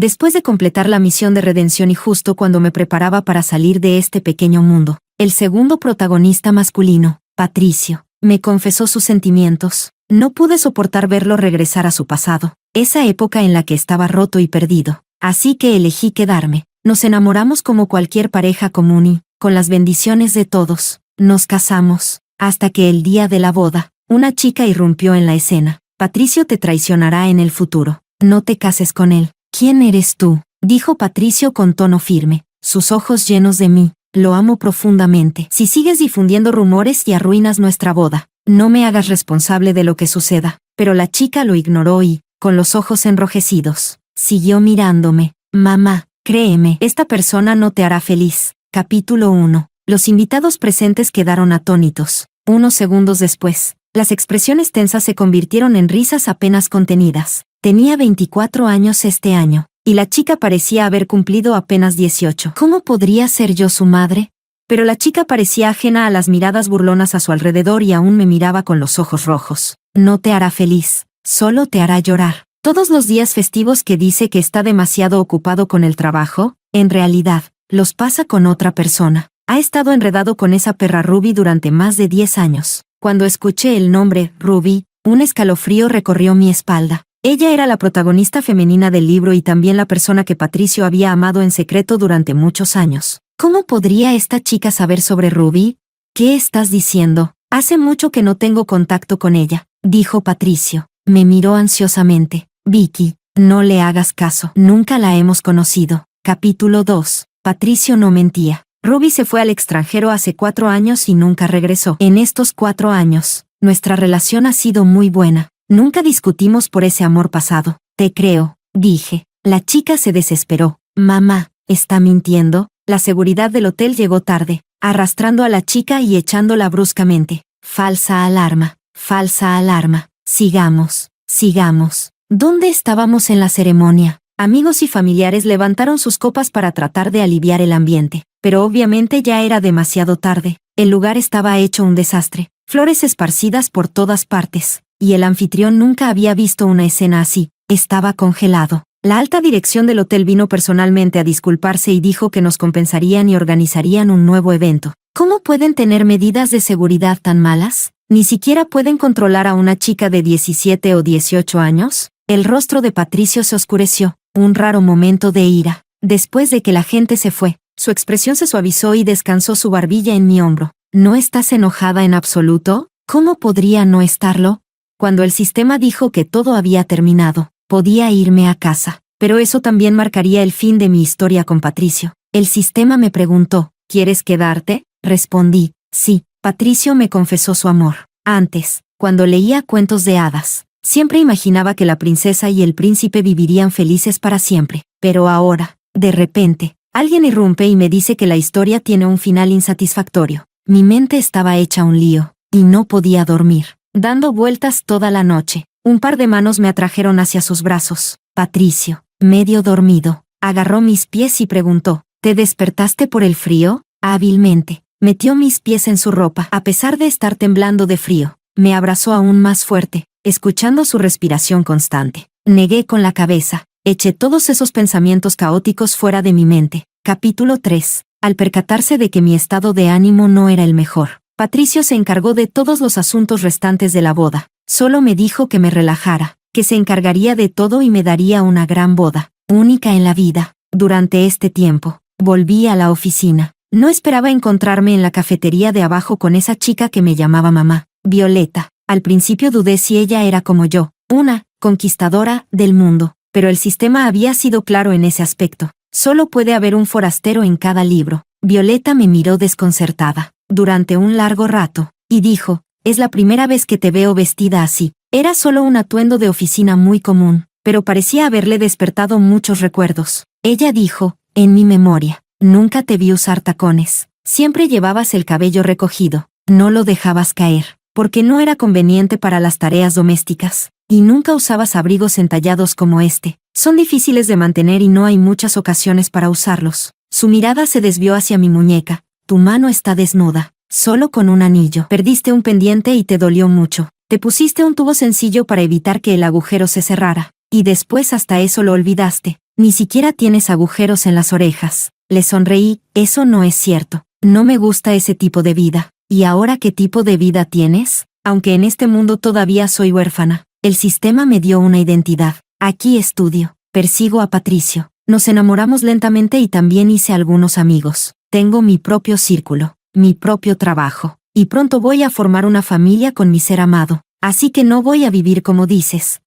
Después de completar la misión de redención y justo cuando me preparaba para salir de este pequeño mundo, el segundo protagonista masculino, Patricio, me confesó sus sentimientos. No pude soportar verlo regresar a su pasado, esa época en la que estaba roto y perdido. Así que elegí quedarme. Nos enamoramos como cualquier pareja común y, con las bendiciones de todos, nos casamos. Hasta que el día de la boda, una chica irrumpió en la escena. Patricio te traicionará en el futuro. No te cases con él. ¿Quién eres tú?, dijo Patricio con tono firme, sus ojos llenos de mí. Lo amo profundamente. Si sigues difundiendo rumores y arruinas nuestra boda, no me hagas responsable de lo que suceda. Pero la chica lo ignoró y, con los ojos enrojecidos, siguió mirándome. Mamá, créeme, esta persona no te hará feliz. Capítulo 1. Los invitados presentes quedaron atónitos. Unos segundos después, las expresiones tensas se convirtieron en risas apenas contenidas. Tenía 24 años este año, y la chica parecía haber cumplido apenas 18. ¿Cómo podría ser yo su madre? Pero la chica parecía ajena a las miradas burlonas a su alrededor y aún me miraba con los ojos rojos. No te hará feliz, solo te hará llorar. Todos los días festivos que dice que está demasiado ocupado con el trabajo, en realidad, los pasa con otra persona. Ha estado enredado con esa perra Ruby durante más de 10 años. Cuando escuché el nombre, Ruby, un escalofrío recorrió mi espalda. Ella era la protagonista femenina del libro y también la persona que Patricio había amado en secreto durante muchos años. ¿Cómo podría esta chica saber sobre Ruby? ¿Qué estás diciendo? Hace mucho que no tengo contacto con ella, dijo Patricio. Me miró ansiosamente. Vicky, no le hagas caso. Nunca la hemos conocido. Capítulo 2. Patricio no mentía. Ruby se fue al extranjero hace 4 años y nunca regresó. En estos 4 años, nuestra relación ha sido muy buena. Nunca discutimos por ese amor pasado. Te creo, dije. La chica se desesperó. Mamá, ¿está mintiendo? La seguridad del hotel llegó tarde, arrastrando a la chica y echándola bruscamente. Falsa alarma, falsa alarma. Sigamos, sigamos. ¿Dónde estábamos en la ceremonia? Amigos y familiares levantaron sus copas para tratar de aliviar el ambiente, pero obviamente ya era demasiado tarde. El lugar estaba hecho un desastre, flores esparcidas por todas partes, y el anfitrión nunca había visto una escena así. Estaba congelado. La alta dirección del hotel vino personalmente a disculparse y dijo que nos compensarían y organizarían un nuevo evento. ¿Cómo pueden tener medidas de seguridad tan malas? ¿Ni siquiera pueden controlar a una chica de 17 o 18 años? El rostro de Patricio se oscureció. Un raro momento de ira. Después de que la gente se fue, su expresión se suavizó y descansó su barbilla en mi hombro. ¿No estás enojada en absoluto? ¿Cómo podría no estarlo? Cuando el sistema dijo que todo había terminado, podía irme a casa. Pero eso también marcaría el fin de mi historia con Patricio. El sistema me preguntó, ¿quieres quedarte? Respondí, sí. Patricio me confesó su amor. Antes, cuando leía cuentos de hadas, siempre imaginaba que la princesa y el príncipe vivirían felices para siempre. Pero ahora, de repente, alguien irrumpe y me dice que la historia tiene un final insatisfactorio. Mi mente estaba hecha un lío, y no podía dormir, dando vueltas toda la noche. Un par de manos me atrajeron hacia sus brazos. Patricio, medio dormido, agarró mis pies y preguntó, ¿te despertaste por el frío? Hábilmente, metió mis pies en su ropa. A pesar de estar temblando de frío, me abrazó aún más fuerte, escuchando su respiración constante. Negué con la cabeza. Eché todos esos pensamientos caóticos fuera de mi mente. Capítulo 3. Al percatarse de que mi estado de ánimo no era el mejor, Patricio se encargó de todos los asuntos restantes de la boda. Solo me dijo que me relajara, que se encargaría de todo y me daría una gran boda, única en la vida. Durante este tiempo, volví a la oficina. No esperaba encontrarme en la cafetería de abajo con esa chica que me llamaba mamá, Violeta. Al principio dudé si ella era como yo, una conquistadora del mundo, pero el sistema había sido claro en ese aspecto. Solo puede haber un forastero en cada libro. Violeta me miró desconcertada durante un largo rato, y dijo, es la primera vez que te veo vestida así. Era solo un atuendo de oficina muy común, pero parecía haberle despertado muchos recuerdos. Ella dijo, en mi memoria, nunca te vi usar tacones. Siempre llevabas el cabello recogido, no lo dejabas caer, porque no era conveniente para las tareas domésticas, y nunca usabas abrigos entallados como este. Son difíciles de mantener y no hay muchas ocasiones para usarlos. Su mirada se desvió hacia mi muñeca. Tu mano está desnuda, solo con un anillo. Perdiste un pendiente y te dolió mucho. Te pusiste un tubo sencillo para evitar que el agujero se cerrara. Y después hasta eso lo olvidaste. Ni siquiera tienes agujeros en las orejas. Le sonreí. Eso no es cierto. No me gusta ese tipo de vida. ¿Y ahora qué tipo de vida tienes? Aunque en este mundo todavía soy huérfana, el sistema me dio una identidad. Aquí estudio. Persigo a Patricio. Nos enamoramos lentamente y también hice algunos amigos. Tengo mi propio círculo, mi propio trabajo. Y pronto voy a formar una familia con mi ser amado. Así que no voy a vivir como dices.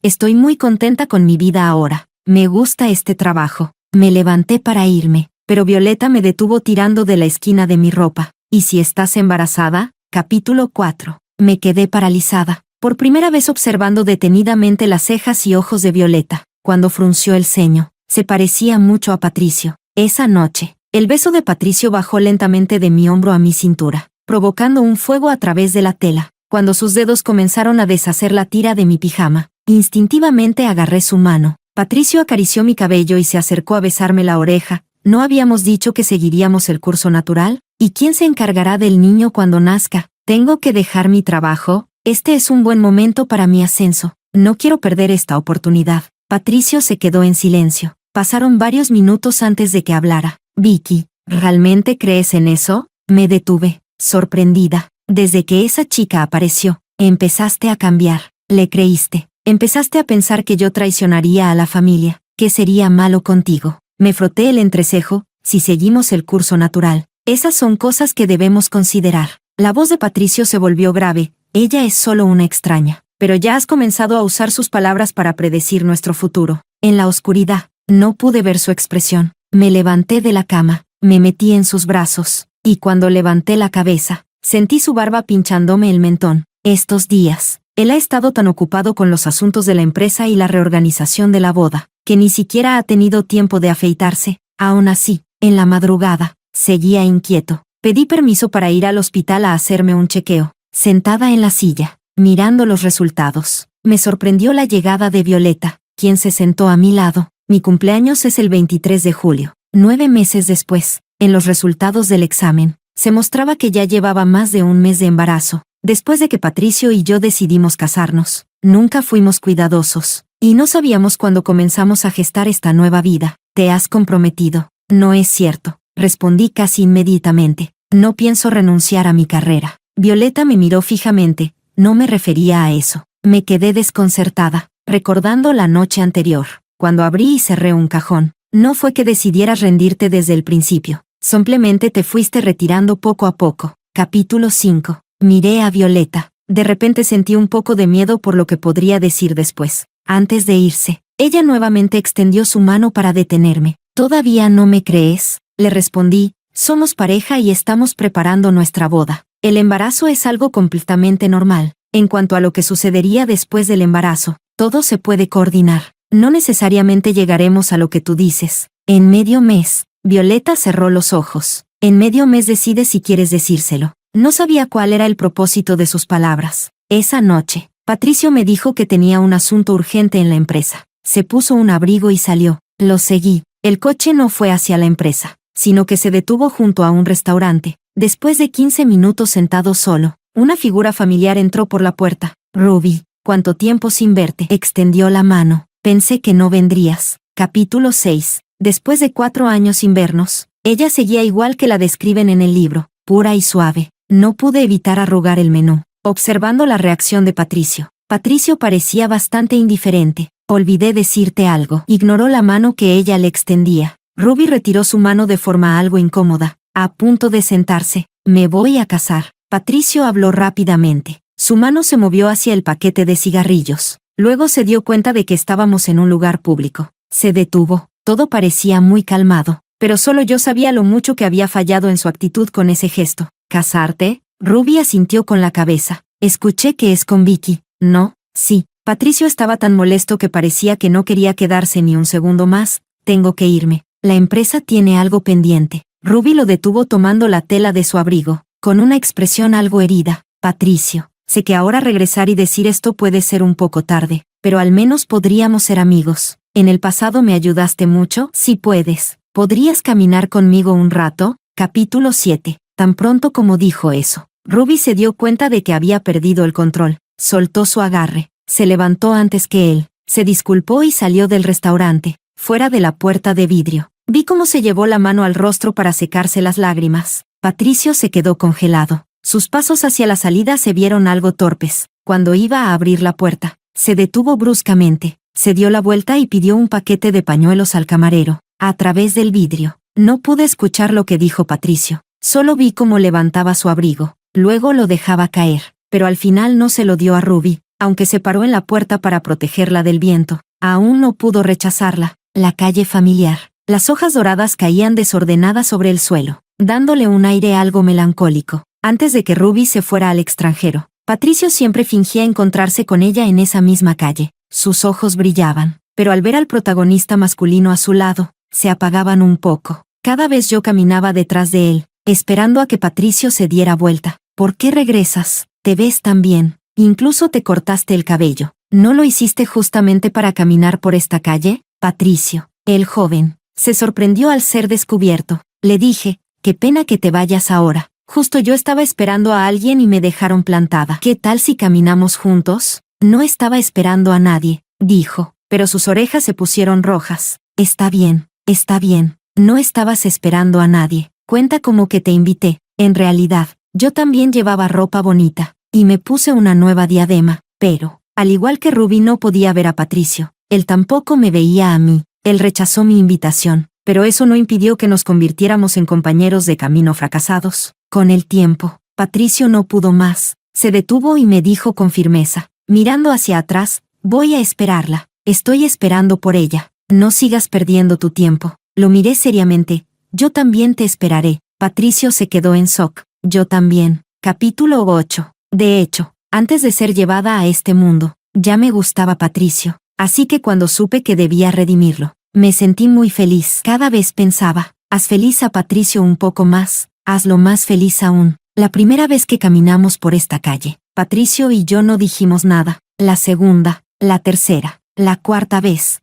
Estoy muy contenta con mi vida ahora. Me gusta este trabajo. Me levanté para irme, pero Violeta me detuvo tirando de la esquina de mi ropa. ¿Y si estás embarazada? Capítulo 4. Me quedé paralizada, por primera vez observando detenidamente las cejas y ojos de Violeta. Cuando frunció el ceño, se parecía mucho a Patricio. Esa noche, el beso de Patricio bajó lentamente de mi hombro a mi cintura, provocando un fuego a través de la tela. Cuando sus dedos comenzaron a deshacer la tira de mi pijama, instintivamente agarré su mano. Patricio acarició mi cabello y se acercó a besarme la oreja. ¿No habíamos dicho que seguiríamos el curso natural? ¿Y quién se encargará del niño cuando nazca? ¿Tengo que dejar mi trabajo? Este es un buen momento para mi ascenso. No quiero perder esta oportunidad. Patricio se quedó en silencio. Pasaron varios minutos antes de que hablara. Vicky, ¿realmente crees en eso? Me detuve, sorprendida. Desde que esa chica apareció, empezaste a cambiar. Le creíste. Empezaste a pensar que yo traicionaría a la familia, que sería malo contigo. Me froté el entrecejo. Si seguimos el curso natural, esas son cosas que debemos considerar. La voz de Patricio se volvió grave. Ella es solo una extraña. Pero ya has comenzado a usar sus palabras para predecir nuestro futuro. En la oscuridad, no pude ver su expresión. Me levanté de la cama, me metí en sus brazos, y cuando levanté la cabeza, sentí su barba pinchándome el mentón. Estos días, él ha estado tan ocupado con los asuntos de la empresa y la reorganización de la boda, que ni siquiera ha tenido tiempo de afeitarse. Aún así, en la madrugada, seguía inquieto. Pedí permiso para ir al hospital a hacerme un chequeo. Sentada en la silla, mirando los resultados, me sorprendió la llegada de Violeta, quien se sentó a mi lado. Mi cumpleaños es el 23 de julio. 9 meses después, en los resultados del examen, se mostraba que ya llevaba más de un mes de embarazo. Después de que Patricio y yo decidimos casarnos, nunca fuimos cuidadosos, y no sabíamos cuándo comenzamos a gestar esta nueva vida. ¿Te has comprometido? No es cierto, respondí casi inmediatamente. No pienso renunciar a mi carrera. Violeta me miró fijamente. No me refería a eso. Me quedé desconcertada, recordando la noche anterior, cuando abrí y cerré un cajón. No fue que decidieras rendirte desde el principio. Simplemente te fuiste retirando poco a poco. Capítulo 5. Miré a Violeta. De repente sentí un poco de miedo por lo que podría decir después. Antes de irse, ella nuevamente extendió su mano para detenerme. ¿Todavía no me crees? Le respondí. Somos pareja y estamos preparando nuestra boda. El embarazo es algo completamente normal. En cuanto a lo que sucedería después del embarazo, todo se puede coordinar. No necesariamente llegaremos a lo que tú dices. En medio mes, Violeta cerró los ojos. En medio mes decides si quieres decírselo. No sabía cuál era el propósito de sus palabras. Esa noche, Patricio me dijo que tenía un asunto urgente en la empresa. Se puso un abrigo y salió. Lo seguí. El coche no fue hacia la empresa, sino que se detuvo junto a un restaurante. Después de 15 minutos sentado solo, una figura familiar entró por la puerta. Ruby, ¿cuánto tiempo sin verte? Extendió la mano. Pensé que no vendrías. Capítulo 6. Después de 4 años sin vernos, ella seguía igual que la describen en el libro, pura y suave. No pude evitar arrugar el menú, observando la reacción de Patricio. Patricio parecía bastante indiferente. Olvidé decirte algo. Ignoró la mano que ella le extendía. Ruby retiró su mano de forma algo incómoda, a punto de sentarse. Me voy a casar. Patricio habló rápidamente. Su mano se movió hacia el paquete de cigarrillos. Luego se dio cuenta de que estábamos en un lugar público. Se detuvo. Todo parecía muy calmado, pero solo yo sabía lo mucho que había fallado en su actitud con ese gesto. ¿Casarte? Ruby asintió con la cabeza. Escuché que es con Vicky. No, sí. Patricio estaba tan molesto que parecía que no quería quedarse ni un segundo más. Tengo que irme. La empresa tiene algo pendiente. Ruby lo detuvo tomando la tela de su abrigo, con una expresión algo herida. Patricio, sé que ahora regresar y decir esto puede ser un poco tarde, pero al menos podríamos ser amigos. ¿En el pasado me ayudaste mucho? Si puedes. ¿Podrías caminar conmigo un rato? Capítulo 7. Tan pronto como dijo eso, Ruby se dio cuenta de que había perdido el control. Soltó su agarre. Se levantó antes que él. Se disculpó y salió del restaurante, fuera de la puerta de vidrio. Vi cómo se llevó la mano al rostro para secarse las lágrimas. Patricio se quedó congelado. Sus pasos hacia la salida se vieron algo torpes. Cuando iba a abrir la puerta, se detuvo bruscamente. Se dio la vuelta y pidió un paquete de pañuelos al camarero. A través del vidrio, no pude escuchar lo que dijo Patricio. Solo vi cómo levantaba su abrigo. Luego lo dejaba caer. Pero al final no se lo dio a Ruby, aunque se paró en la puerta para protegerla del viento. Aún no pudo rechazarla. La calle familiar. Las hojas doradas caían desordenadas sobre el suelo, dándole un aire algo melancólico. Antes de que Ruby se fuera al extranjero, Patricio siempre fingía encontrarse con ella en esa misma calle. Sus ojos brillaban, pero al ver al protagonista masculino a su lado, se apagaban un poco. Cada vez yo caminaba detrás de él, esperando a que Patricio se diera vuelta. ¿Por qué regresas? Te ves tan bien. Incluso te cortaste el cabello. ¿No lo hiciste justamente para caminar por esta calle? Patricio, el joven, se sorprendió al ser descubierto. Le dije, qué pena que te vayas ahora. Justo yo estaba esperando a alguien y me dejaron plantada. ¿Qué tal si caminamos juntos? No estaba esperando a nadie, dijo, pero sus orejas se pusieron rojas. Está bien, está bien. No estabas esperando a nadie. Cuenta como que te invité. En realidad, yo también llevaba ropa bonita, y me puse una nueva diadema, pero, al igual que Ruby no podía ver a Patricio, él tampoco me veía a mí. Él rechazó mi invitación, pero eso no impidió que nos convirtiéramos en compañeros de camino fracasados. Con el tiempo, Patricio no pudo más. Se detuvo y me dijo con firmeza, mirando hacia atrás, voy a esperarla. Estoy esperando por ella. No sigas perdiendo tu tiempo. Lo miré seriamente. Yo también te esperaré. Patricio se quedó en shock. Yo también. Capítulo 8. De hecho, antes de ser llevada a este mundo, ya me gustaba Patricio. Así que cuando supe que debía redimirlo, me sentí muy feliz. Cada vez pensaba, haz feliz a Patricio un poco más, hazlo más feliz aún. La primera vez que caminamos por esta calle, Patricio y yo no dijimos nada. La segunda, la tercera, la cuarta vez.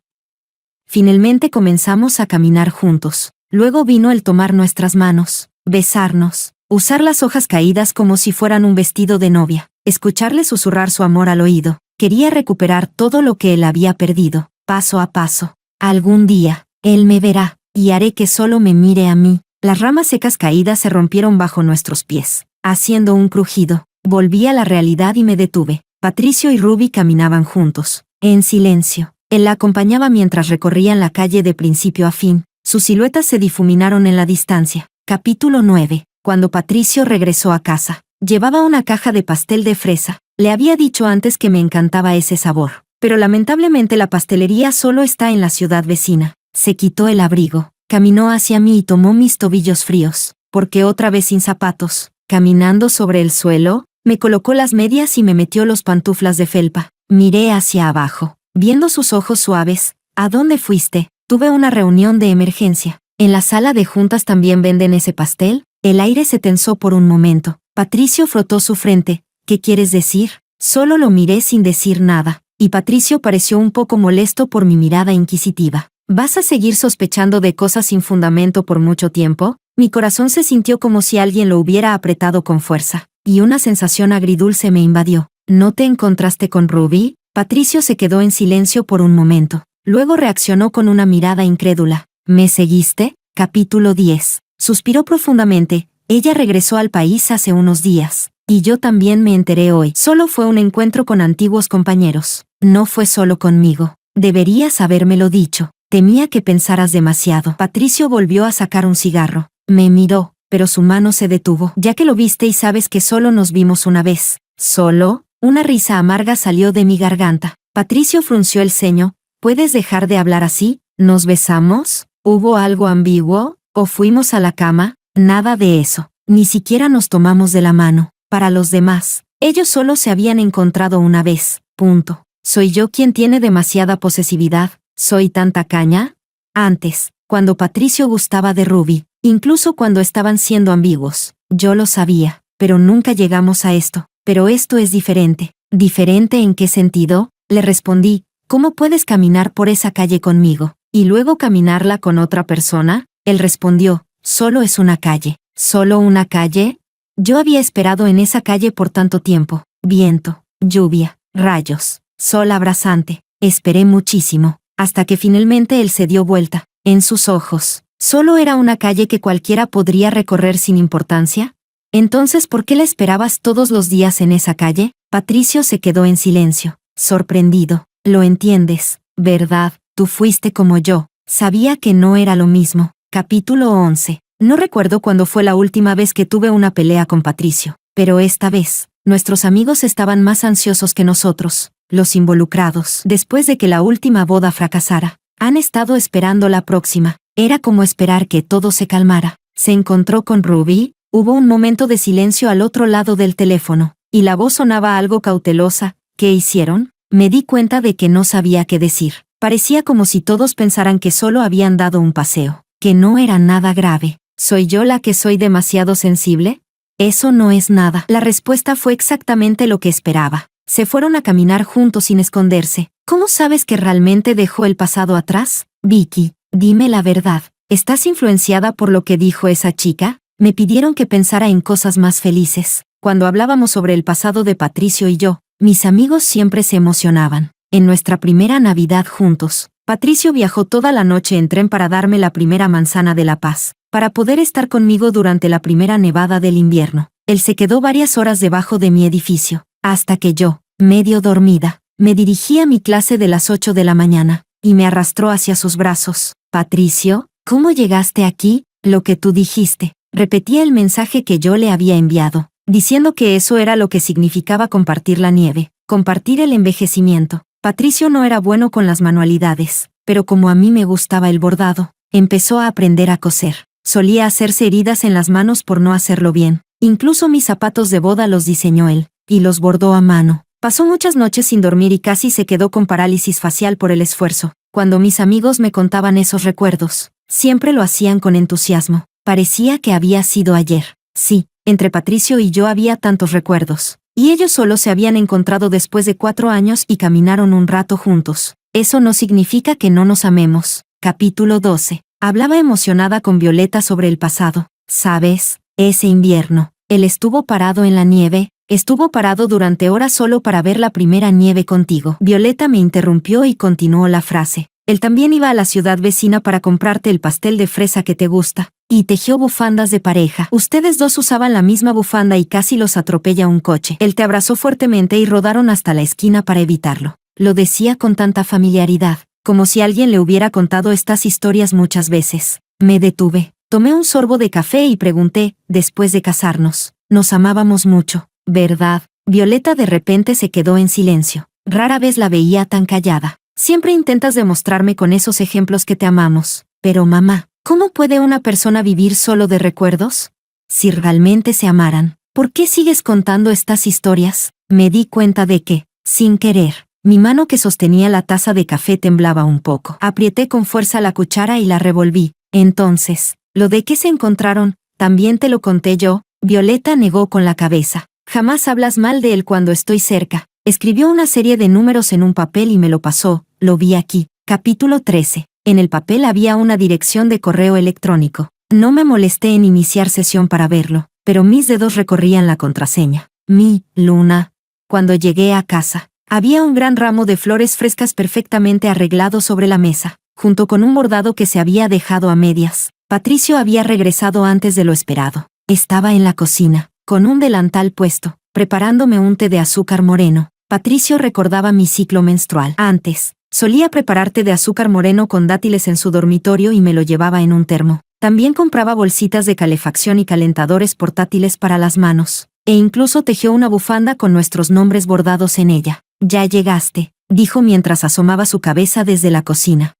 Finalmente comenzamos a caminar juntos. Luego vino el tomar nuestras manos, besarnos, usar las hojas caídas como si fueran un vestido de novia, escucharle susurrar su amor al oído. Quería recuperar todo lo que él había perdido, paso a paso. Algún día, él me verá, y haré que solo me mire a mí. Las ramas secas caídas se rompieron bajo nuestros pies, haciendo un crujido. Volví a la realidad y me detuve. Patricio y Ruby caminaban juntos, en silencio. Él la acompañaba mientras recorrían la calle de principio a fin. Sus siluetas se difuminaron en la distancia. Capítulo 9. Cuando Patricio regresó a casa, llevaba una caja de pastel de fresa. Le había dicho antes que me encantaba ese sabor, pero lamentablemente la pastelería solo está en la ciudad vecina. Se quitó el abrigo, caminó hacia mí y tomó mis tobillos fríos, porque otra vez sin zapatos, caminando sobre el suelo, me colocó las medias y me metió los pantuflas de felpa. Miré hacia abajo, viendo sus ojos suaves. ¿A dónde fuiste? Tuve una reunión de emergencia. ¿En la sala de juntas también venden ese pastel? El aire se tensó por un momento. Patricio frotó su frente. ¿Qué quieres decir? Solo lo miré sin decir nada, y Patricio pareció un poco molesto por mi mirada inquisitiva. ¿Vas a seguir sospechando de cosas sin fundamento por mucho tiempo? Mi corazón se sintió como si alguien lo hubiera apretado con fuerza, y una sensación agridulce me invadió. ¿No te encontraste con Ruby? Patricio se quedó en silencio por un momento. Luego reaccionó con una mirada incrédula. ¿Me seguiste? Capítulo 10. Suspiró profundamente. Ella regresó al país hace unos días. Y yo también me enteré hoy. Solo fue un encuentro con antiguos compañeros. No fue solo conmigo. Deberías habérmelo dicho. Temía que pensaras demasiado. Patricio volvió a sacar un cigarro. Me miró, pero su mano se detuvo. Ya que lo viste y sabes que solo nos vimos una vez. ¿Solo? Una risa amarga salió de mi garganta. Patricio frunció el ceño. ¿Puedes dejar de hablar así? ¿Nos besamos? ¿Hubo algo ambiguo? ¿O fuimos a la cama? Nada de eso. Ni siquiera nos tomamos de la mano. Para los demás, ellos solo se habían encontrado una vez. Punto. ¿Soy yo quien tiene demasiada posesividad? ¿Soy tan tacaña? Antes, cuando Patricio gustaba de Ruby, incluso cuando estaban siendo ambiguos, yo lo sabía, pero nunca llegamos a esto. Pero esto es diferente. ¿Diferente en qué sentido? Le respondí. ¿Cómo puedes caminar por esa calle conmigo, y luego caminarla con otra persona? Él respondió. Solo es una calle. ¿Solo una calle? Yo había esperado en esa calle por tanto tiempo. Viento, lluvia, rayos, sol abrasante. Esperé muchísimo, hasta que finalmente él se dio vuelta. En sus ojos, ¿solo era una calle que cualquiera podría recorrer sin importancia? Entonces, ¿por qué la esperabas todos los días en esa calle? Patricio se quedó en silencio, sorprendido. Lo entiendes, ¿verdad? Tú fuiste como yo. Sabía que no era lo mismo. Capítulo 11. No recuerdo cuándo fue la última vez que tuve una pelea con Patricio, pero esta vez, nuestros amigos estaban más ansiosos que nosotros, los involucrados. Después de que la última boda fracasara, han estado esperando la próxima. Era como esperar que todo se calmara. Se encontró con Ruby. Hubo un momento de silencio al otro lado del teléfono, y la voz sonaba algo cautelosa. ¿Qué hicieron? Me di cuenta de que no sabía qué decir. Parecía como si todos pensaran que solo habían dado un paseo, que no era nada grave. ¿Soy yo la que soy demasiado sensible? Eso no es nada. La respuesta fue exactamente lo que esperaba. Se fueron a caminar juntos sin esconderse. ¿Cómo sabes que realmente dejó el pasado atrás? Vicky, dime la verdad. ¿Estás influenciada por lo que dijo esa chica? Me pidieron que pensara en cosas más felices. Cuando hablábamos sobre el pasado de Patricio y yo, mis amigos siempre se emocionaban. En nuestra primera Navidad juntos, Patricio viajó toda la noche en tren para darme la primera manzana de la paz, para poder estar conmigo durante la primera nevada del invierno. Él se quedó varias horas debajo de mi edificio, hasta que yo, medio dormida, me dirigí a mi clase de las 8 de la mañana, y me arrastró hacia sus brazos. Patricio, ¿cómo llegaste aquí? Lo que tú dijiste. Repetía el mensaje que yo le había enviado, diciendo que eso era lo que significaba compartir la nieve, compartir el envejecimiento. Patricio no era bueno con las manualidades, pero como a mí me gustaba el bordado, empezó a aprender a coser. Solía hacerse heridas en las manos por no hacerlo bien. Incluso mis zapatos de boda los diseñó él, y los bordó a mano. Pasó muchas noches sin dormir y casi se quedó con parálisis facial por el esfuerzo. Cuando mis amigos me contaban esos recuerdos, siempre lo hacían con entusiasmo. Parecía que había sido ayer. Sí, entre Patricio y yo había tantos recuerdos. Y ellos solo se habían encontrado después de 4 años y caminaron un rato juntos. Eso no significa que no nos amemos. Capítulo 12. Hablaba emocionada con Violeta sobre el pasado. ¿Sabes? Ese invierno, él estuvo parado en la nieve, estuvo parado durante horas solo para ver la primera nieve contigo. Violeta me interrumpió y continuó la frase. Él también iba a la ciudad vecina para comprarte el pastel de fresa que te gusta, y tejió bufandas de pareja. Ustedes dos usaban la misma bufanda y casi los atropella un coche. Él te abrazó fuertemente y rodaron hasta la esquina para evitarlo. Lo decía con tanta familiaridad, como si alguien le hubiera contado estas historias muchas veces. Me detuve, tomé un sorbo de café y pregunté, después de casarnos, nos amábamos mucho, ¿verdad? Violeta de repente se quedó en silencio. Rara vez la veía tan callada. Siempre intentas demostrarme con esos ejemplos que te amamos. Pero mamá, ¿cómo puede una persona vivir solo de recuerdos? Si realmente se amaran, ¿por qué sigues contando estas historias? Me di cuenta de que, sin querer, mi mano que sostenía la taza de café temblaba un poco. Aprieté con fuerza la cuchara y la revolví. Entonces, lo de que se encontraron, también te lo conté yo. Violeta negó con la cabeza. Jamás hablas mal de él cuando estoy cerca. Escribió una serie de números en un papel y me lo pasó. Lo vi aquí. Capítulo 13. En el papel había una dirección de correo electrónico. No me molesté en iniciar sesión para verlo, pero mis dedos recorrían la contraseña. Mi Luna. Cuando llegué a casa, había un gran ramo de flores frescas perfectamente arreglado sobre la mesa, junto con un bordado que se había dejado a medias. Patricio había regresado antes de lo esperado. Estaba en la cocina, con un delantal puesto, preparándome un té de azúcar moreno. Patricio recordaba mi ciclo menstrual. Antes, solía preparar té de azúcar moreno con dátiles en su dormitorio y me lo llevaba en un termo. También compraba bolsitas de calefacción y calentadores portátiles para las manos. E incluso tejió una bufanda con nuestros nombres bordados en ella. Ya llegaste, dijo mientras asomaba su cabeza desde la cocina.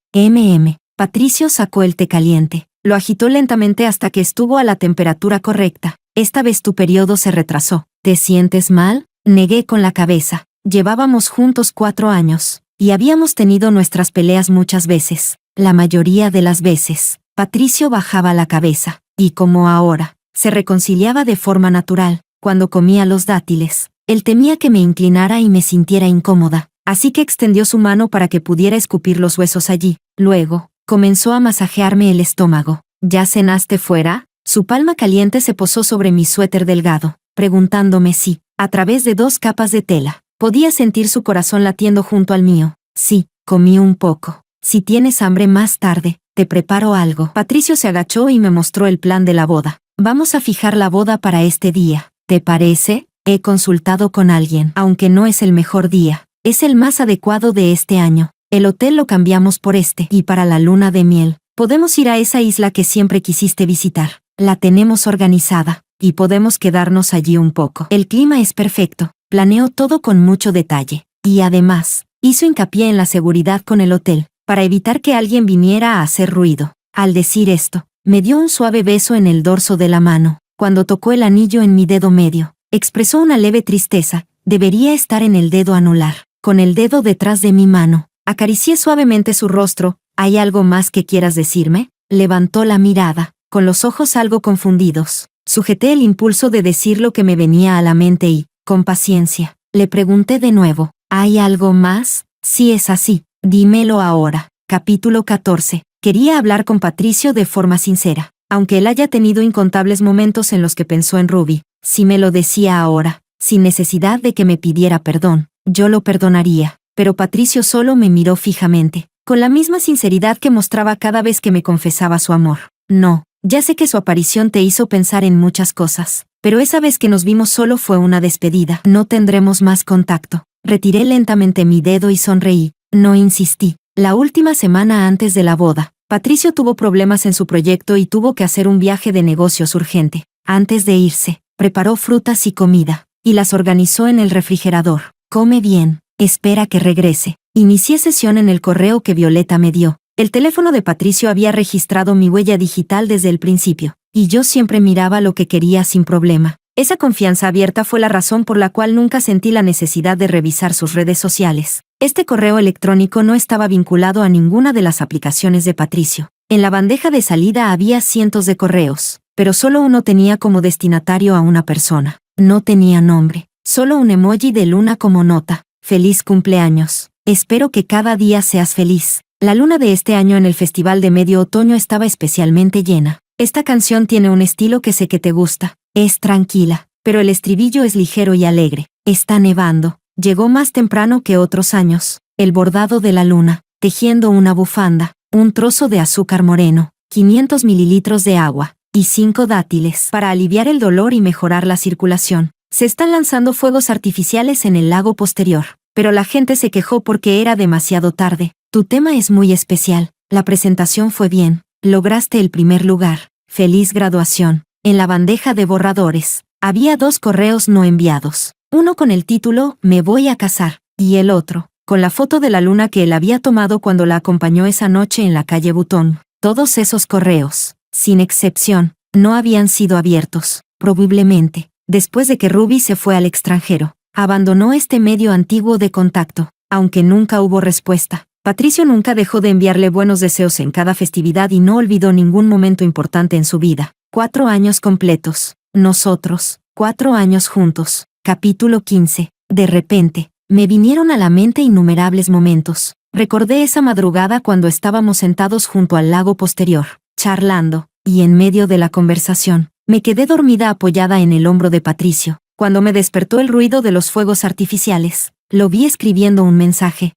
Patricio sacó el té caliente. Lo agitó lentamente hasta que estuvo a la temperatura correcta. Esta vez tu periodo se retrasó. ¿Te sientes mal? Negué con la cabeza. Llevábamos juntos 4 años, y habíamos tenido nuestras peleas muchas veces. La mayoría de las veces, Patricio bajaba la cabeza, y como ahora, se reconciliaba de forma natural. Cuando comía los dátiles, él temía que me inclinara y me sintiera incómoda, así que extendió su mano para que pudiera escupir los huesos allí. Luego, comenzó a masajearme el estómago. ¿Ya cenaste fuera? Su palma caliente se posó sobre mi suéter delgado, preguntándome si, a través de 2 capas de tela, podía sentir su corazón latiendo junto al mío. Sí, Comí un poco. Si tienes hambre más tarde, te preparo algo. Patricio se agachó y me mostró el plan de la boda. Vamos a fijar la boda para este día. ¿Te parece? He consultado con alguien. Aunque no es el mejor día, es el más adecuado de este año. El hotel lo cambiamos por este. Y para la luna de miel, podemos ir a esa isla que siempre quisiste visitar. La tenemos organizada, y podemos quedarnos allí un poco. El clima es perfecto. Planeó todo con mucho detalle. Y además, hizo hincapié en la seguridad con el hotel, para evitar que alguien viniera a hacer ruido. Al decir esto, me dio un suave beso en el dorso de la mano. Cuando tocó el anillo en mi dedo medio, expresó una leve tristeza. Debería estar en el dedo anular. Con el dedo detrás de mi mano, acaricié suavemente su rostro. ¿Hay algo más que quieras decirme? Levantó la mirada, con los ojos algo confundidos. Sujeté el impulso de decir lo que me venía a la mente y, con paciencia, le pregunté de nuevo. ¿Hay algo más? Si es así, dímelo ahora. Capítulo 14. Quería hablar con Patricio de forma sincera. Aunque él haya tenido incontables momentos en los que pensó en Ruby, si me lo decía ahora, sin necesidad de que me pidiera perdón, yo lo perdonaría. Pero Patricio solo me miró fijamente, con la misma sinceridad que mostraba cada vez que me confesaba su amor. No, ya sé que su aparición te hizo pensar en muchas cosas, pero esa vez que nos vimos solo fue una despedida. No tendremos más contacto. Retiré lentamente mi dedo y sonreí. No insistí. La última semana antes de la boda, Patricio tuvo problemas en su proyecto y tuvo que hacer un viaje de negocios urgente. Antes de irse, preparó frutas y comida, y las organizó en el refrigerador. Come bien, espera que regrese. Inicié sesión en el correo que Violeta me dio. El teléfono de Patricio había registrado mi huella digital desde el principio, y yo siempre miraba lo que quería sin problema. Esa confianza abierta fue la razón por la cual nunca sentí la necesidad de revisar sus redes sociales. Este correo electrónico no estaba vinculado a ninguna de las aplicaciones de Patricio. En la bandeja de salida había cientos de correos, pero solo uno tenía como destinatario a una persona. No tenía nombre, solo un emoji de luna como nota. Feliz cumpleaños. Espero que cada día seas feliz. La luna de este año en el Festival de Medio Otoño estaba especialmente llena. Esta canción tiene un estilo que sé que te gusta. Es tranquila, pero el estribillo es ligero y alegre. Está nevando. Llegó más temprano que otros años. El bordado de la luna, tejiendo una bufanda, un trozo de azúcar moreno, 500 mililitros de agua, y 5 dátiles. Para aliviar el dolor y mejorar la circulación, se están lanzando fuegos artificiales en el lago posterior. Pero la gente se quejó porque era demasiado tarde. Tu tema es muy especial. La presentación fue bien. Lograste el primer lugar. Feliz graduación. En la bandeja de borradores, había 2 correos no enviados. Uno con el título «Me voy a casar», y el otro, con la foto de la luna que él había tomado cuando la acompañó esa noche en la calle Butón. Todos esos correos, sin excepción, no habían sido abiertos. Probablemente, después de que Ruby se fue al extranjero, abandonó este medio antiguo de contacto. Aunque nunca hubo respuesta, Patricio nunca dejó de enviarle buenos deseos en cada festividad y no olvidó ningún momento importante en su vida. 4 años completos. Nosotros, 4 años juntos. Capítulo 15. De repente, me vinieron a la mente innumerables momentos. Recordé esa madrugada cuando estábamos sentados junto al lago posterior, charlando, y en medio de la conversación, me quedé dormida apoyada en el hombro de Patricio. Cuando me despertó el ruido de los fuegos artificiales, lo vi escribiendo un mensaje.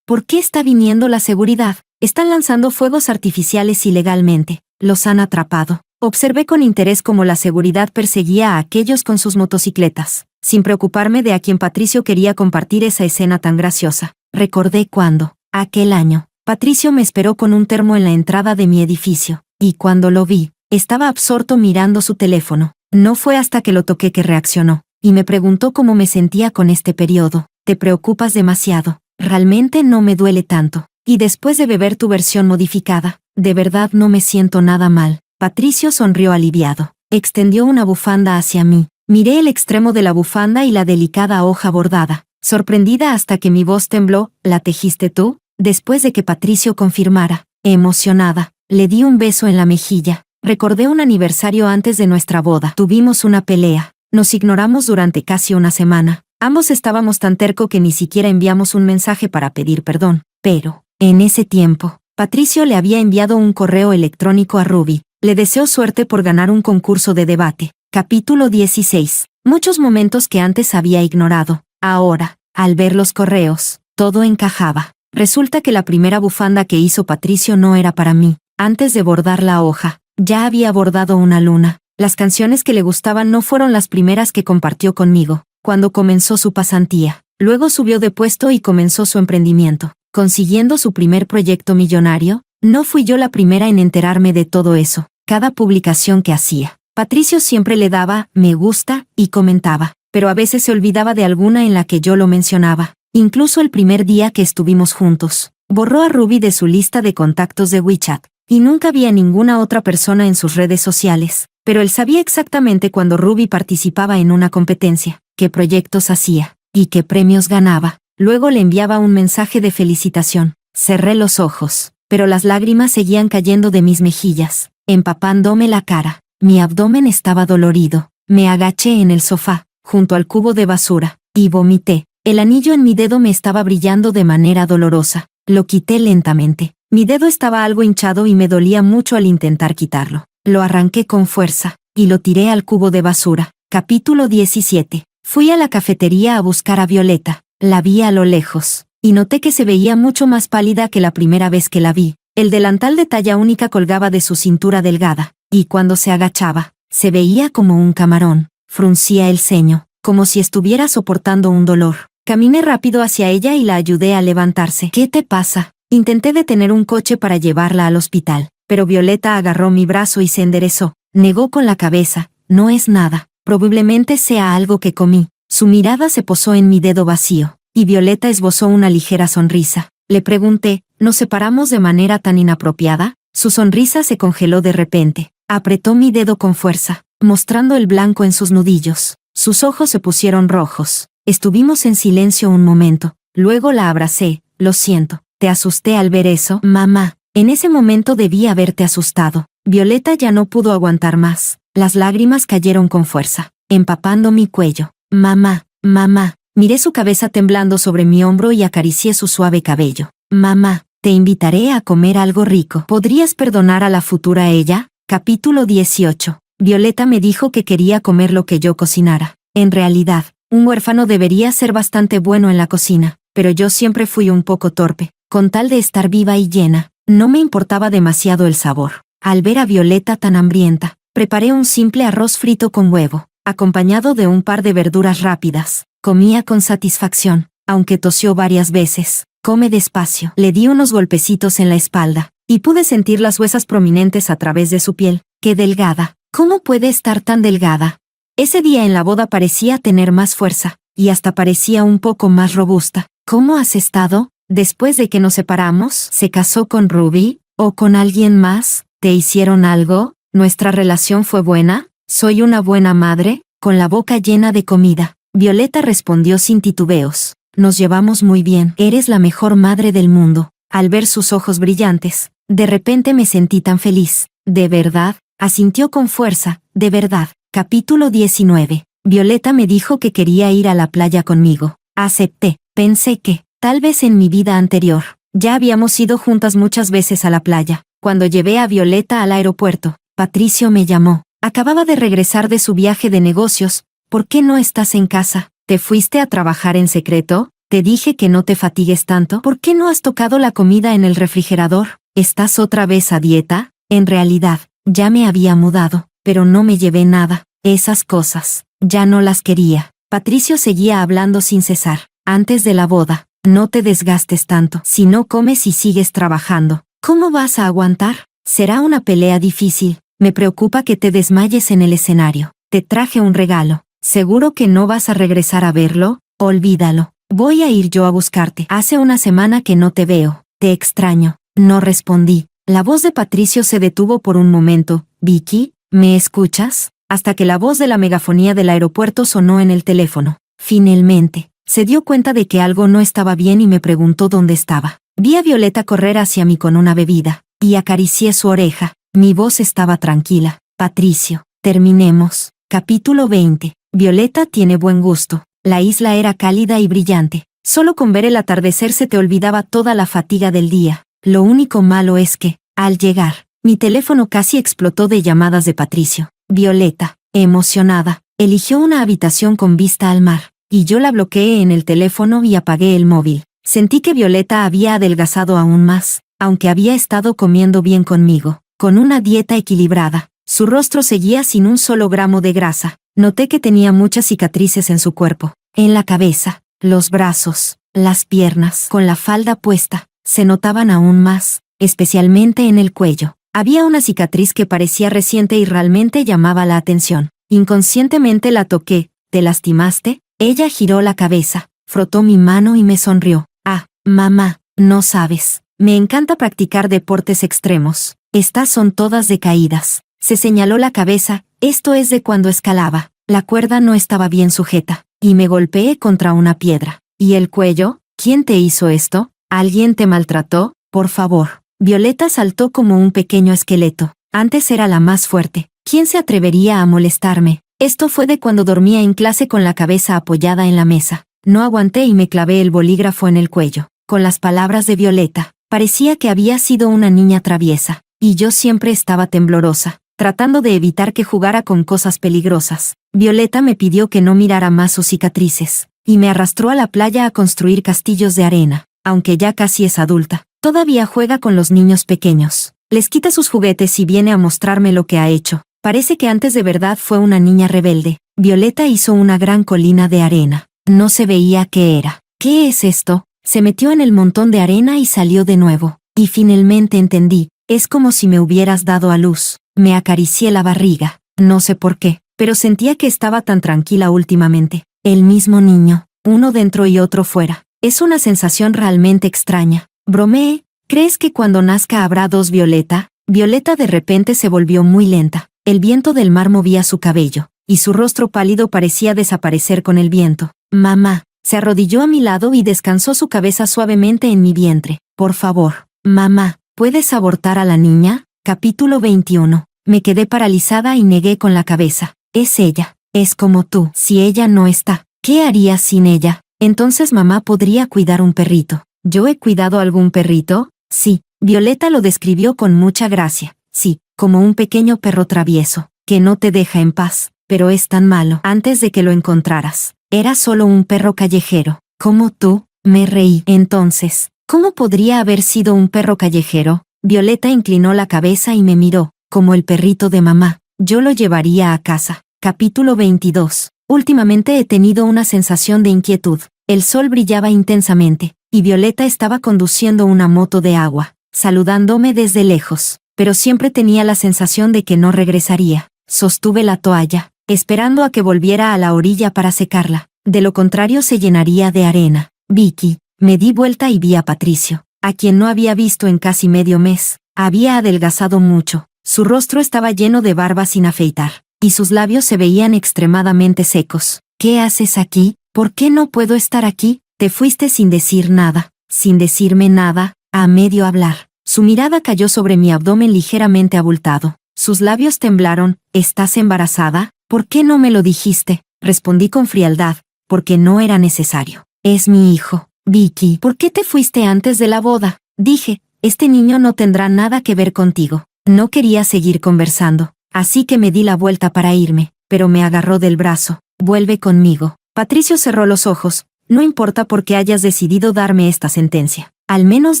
¿Por qué está viniendo la seguridad? Están lanzando fuegos artificiales ilegalmente. Los han atrapado. Observé con interés cómo la seguridad perseguía a aquellos con sus motocicletas, sin preocuparme de a quién Patricio quería compartir esa escena tan graciosa. Recordé cuando, aquel año, Patricio me esperó con un termo en la entrada de mi edificio, y cuando lo vi, estaba absorto mirando su teléfono. No fue hasta que lo toqué que reaccionó, y me preguntó cómo me sentía con este periodo. Te preocupas demasiado. Realmente no me duele tanto. Y después de beber tu versión modificada, de verdad no me siento nada mal. Patricio sonrió aliviado. Extendió una bufanda hacia mí. Miré el extremo de la bufanda y la delicada hoja bordada, sorprendida hasta que mi voz tembló. ¿La tejiste tú? Después de que Patricio confirmara, emocionada, le di un beso en la mejilla. Recordé un aniversario antes de nuestra boda. Tuvimos una pelea. Nos ignoramos durante casi una semana. Ambos estábamos tan terco que ni siquiera enviamos un mensaje para pedir perdón. Pero, en ese tiempo, Patricio le había enviado un correo electrónico a Ruby. Le deseó suerte por ganar un concurso de debate. Capítulo 16. Muchos momentos que antes había ignorado. Ahora, al ver los correos, todo encajaba. Resulta que la primera bufanda que hizo Patricio no era para mí. Antes de bordar la hoja, ya había bordado una luna. Las canciones que le gustaban no fueron las primeras que compartió conmigo, cuando comenzó su pasantía. Luego subió de puesto y comenzó su emprendimiento, consiguiendo su primer proyecto millonario. No fui yo la primera en enterarme de todo eso. Cada publicación que hacía, Patricio siempre le daba me gusta y comentaba, pero a veces se olvidaba de alguna en la que yo lo mencionaba. Incluso el primer día que estuvimos juntos, borró a Ruby de su lista de contactos de WeChat, y nunca vi a ninguna otra persona en sus redes sociales, pero él sabía exactamente cuando Ruby participaba en una competencia, qué proyectos hacía, y qué premios ganaba. Luego le enviaba un mensaje de felicitación. Cerré los ojos, pero las lágrimas seguían cayendo de mis mejillas, empapándome la cara. Mi abdomen estaba dolorido. Me agaché en el sofá, junto al cubo de basura, y vomité. El anillo en mi dedo me estaba brillando de manera dolorosa. Lo quité lentamente. Mi dedo estaba algo hinchado y me dolía mucho al intentar quitarlo. Lo arranqué con fuerza, y lo tiré al cubo de basura. Capítulo 17. Fui a la cafetería a buscar a Violeta. La vi a lo lejos, y noté que se veía mucho más pálida que la primera vez que la vi. El delantal de talla única colgaba de su cintura delgada, y cuando se agachaba, se veía como un camarón. Fruncía el ceño, como si estuviera soportando un dolor. Caminé rápido hacia ella y la ayudé a levantarse. ¿Qué te pasa? Intenté detener un coche para llevarla al hospital, pero Violeta agarró mi brazo y se enderezó. Negó con la cabeza. No es nada. Probablemente sea algo que comí. Su mirada se posó en mi dedo vacío, y Violeta esbozó una ligera sonrisa. Le pregunté, ¿nos separamos de manera tan inapropiada? Su sonrisa se congeló de repente. Apretó mi dedo con fuerza, mostrando el blanco en sus nudillos. Sus ojos se pusieron rojos. Estuvimos en silencio un momento. Luego la abracé. Lo siento. ¿Te asusté al ver eso, mamá? En ese momento debí haberte asustado. Violeta ya no pudo aguantar más. Las lágrimas cayeron con fuerza, empapando mi cuello. Mamá, mamá. Miré su cabeza temblando sobre mi hombro y acaricié su suave cabello. Mamá, te invitaré a comer algo rico. ¿Podrías perdonar a la futura ella? Capítulo 18. Violeta me dijo que quería comer lo que yo cocinara. En realidad, un huérfano debería ser bastante bueno en la cocina, pero yo siempre fui un poco torpe. Con tal de estar viva y llena, no me importaba demasiado el sabor. Al ver a Violeta tan hambrienta, preparé un simple arroz frito con huevo, acompañado de un par de verduras rápidas. Comía con satisfacción, aunque tosió varias veces. Come despacio. Le di unos golpecitos en la espalda, y pude sentir las huesas prominentes a través de su piel. ¡Qué delgada! ¿Cómo puede estar tan delgada? Ese día en la boda parecía tener más fuerza, y hasta parecía un poco más robusta. ¿Cómo has estado? Después de que nos separamos, ¿se casó con Ruby? ¿O con alguien más? ¿Te hicieron algo? ¿Nuestra relación fue buena? ¿Soy una buena madre? Con la boca llena de comida, Violeta respondió sin titubeos. Nos llevamos muy bien. Eres la mejor madre del mundo. Al ver sus ojos brillantes, de repente me sentí tan feliz. ¿De verdad? Asintió con fuerza. De verdad. Capítulo 19. Violeta me dijo que quería ir a la playa conmigo. Acepté. Pensé que, tal vez en mi vida anterior, ya habíamos ido juntas muchas veces a la playa. Cuando llevé a Violeta al aeropuerto, Patricio me llamó. Acababa de regresar de su viaje de negocios. ¿Por qué no estás en casa? ¿Te fuiste a trabajar en secreto? Te dije que no te fatigues tanto. ¿Por qué no has tocado la comida en el refrigerador? ¿Estás otra vez a dieta? En realidad, ya me había mudado, pero no me llevé nada. Esas cosas, ya no las quería. Patricio seguía hablando sin cesar. Antes de la boda, no te desgastes tanto. Si no comes y sigues trabajando, ¿cómo vas a aguantar? Será una pelea difícil. Me preocupa que te desmayes en el escenario. Te traje un regalo. ¿Seguro que no vas a regresar a verlo? Olvídalo. Voy a ir yo a buscarte. Hace una semana que no te veo. Te extraño. No respondí. La voz de Patricio se detuvo por un momento. Vicky, ¿me escuchas? Hasta que la voz de la megafonía del aeropuerto sonó en el teléfono. Finalmente, se dio cuenta de que algo no estaba bien y me preguntó dónde estaba. Vi a Violeta correr hacia mí con una bebida, y acaricié su oreja. Mi voz estaba tranquila. Patricio, terminemos. Capítulo 20. Violeta tiene buen gusto. La isla era cálida y brillante. Solo con ver el atardecer se te olvidaba toda la fatiga del día. Lo único malo es que, al llegar, mi teléfono casi explotó de llamadas de Patricio. Violeta, emocionada, eligió una habitación con vista al mar, y yo la bloqueé en el teléfono y apagué el móvil. Sentí que Violeta había adelgazado aún más, aunque había estado comiendo bien conmigo, con una dieta equilibrada. Su rostro seguía sin un solo gramo de grasa. Noté que tenía muchas cicatrices en su cuerpo, en la cabeza, los brazos, las piernas. Con la falda puesta, se notaban aún más, especialmente en el cuello. Había una cicatriz que parecía reciente y realmente llamaba la atención. Inconscientemente la toqué. ¿Te lastimaste? Ella giró la cabeza, frotó mi mano y me sonrió. Ah, mamá, no sabes. Me encanta practicar deportes extremos. Estas son todas de caídas. Se señaló la cabeza. Esto es de cuando escalaba. La cuerda no estaba bien sujeta, y me golpeé contra una piedra. ¿Y el cuello? ¿Quién te hizo esto? ¿Alguien te maltrató? Por favor. Violeta saltó como un pequeño esqueleto. Antes era la más fuerte. ¿Quién se atrevería a molestarme? Esto fue de cuando dormía en clase con la cabeza apoyada en la mesa. No aguanté y me clavé el bolígrafo en el cuello. Con las palabras de Violeta, parecía que había sido una niña traviesa, y yo siempre estaba temblorosa, tratando de evitar que jugara con cosas peligrosas. Violeta me pidió que no mirara más sus cicatrices, y me arrastró a la playa a construir castillos de arena. Aunque ya casi es adulta, todavía juega con los niños pequeños. Les quita sus juguetes y viene a mostrarme lo que ha hecho. Parece que antes de verdad fue una niña rebelde. Violeta hizo una gran colina de arena. No se veía qué era. ¿Qué es esto? Se metió en el montón de arena y salió de nuevo. Y finalmente entendí. Es como si me hubieras dado a luz. Me acaricié la barriga. No sé por qué, pero sentía que estaba tan tranquila últimamente. El mismo niño, uno dentro y otro fuera. Es una sensación realmente extraña. Bromeé. ¿Crees que cuando nazca habrá dos Violeta? Violeta de repente se volvió muy lenta. El viento del mar movía su cabello, y su rostro pálido parecía desaparecer con el viento. Mamá, se arrodilló a mi lado y descansó su cabeza suavemente en mi vientre. Por favor, mamá, ¿puedes abortar a la niña? Capítulo 21. Me quedé paralizada y negué con la cabeza. Es ella. Es como tú. Si ella no está, ¿qué harías sin ella? Entonces mamá podría cuidar un perrito. ¿Yo he cuidado algún perrito? Sí. Violeta lo describió con mucha gracia. Sí, como un pequeño perro travieso, que no te deja en paz, pero es tan malo. Antes de que lo encontraras, era solo un perro callejero. ¿Como tú? Me reí. Entonces, ¿cómo podría haber sido un perro callejero? Violeta inclinó la cabeza y me miró, como el perrito de mamá. Yo lo llevaría a casa. Capítulo 22. Últimamente he tenido una sensación de inquietud. El sol brillaba intensamente, y Violeta estaba conduciendo una moto de agua, saludándome desde lejos, pero siempre tenía la sensación de que no regresaría. Sostuve la toalla, esperando a que volviera a la orilla para secarla. De lo contrario se llenaría de arena. Vicky. Me di vuelta y vi a Patricio, a quien no había visto en casi medio mes. Había adelgazado mucho. Su rostro estaba lleno de barba sin afeitar, y sus labios se veían extremadamente secos. ¿Qué haces aquí? ¿Por qué no puedo estar aquí? Te fuiste sin decir nada. Sin decirme nada, a medio hablar. Su mirada cayó sobre mi abdomen ligeramente abultado. Sus labios temblaron. ¿Estás embarazada? ¿Por qué no me lo dijiste? Respondí con frialdad. Porque no era necesario. Es mi hijo. Vicky, ¿por qué te fuiste antes de la boda? Dije, este niño no tendrá nada que ver contigo. No quería seguir conversando, así que me di la vuelta para irme, pero me agarró del brazo. Vuelve conmigo. Patricio cerró los ojos. No importa por qué hayas decidido darme esta sentencia. Al menos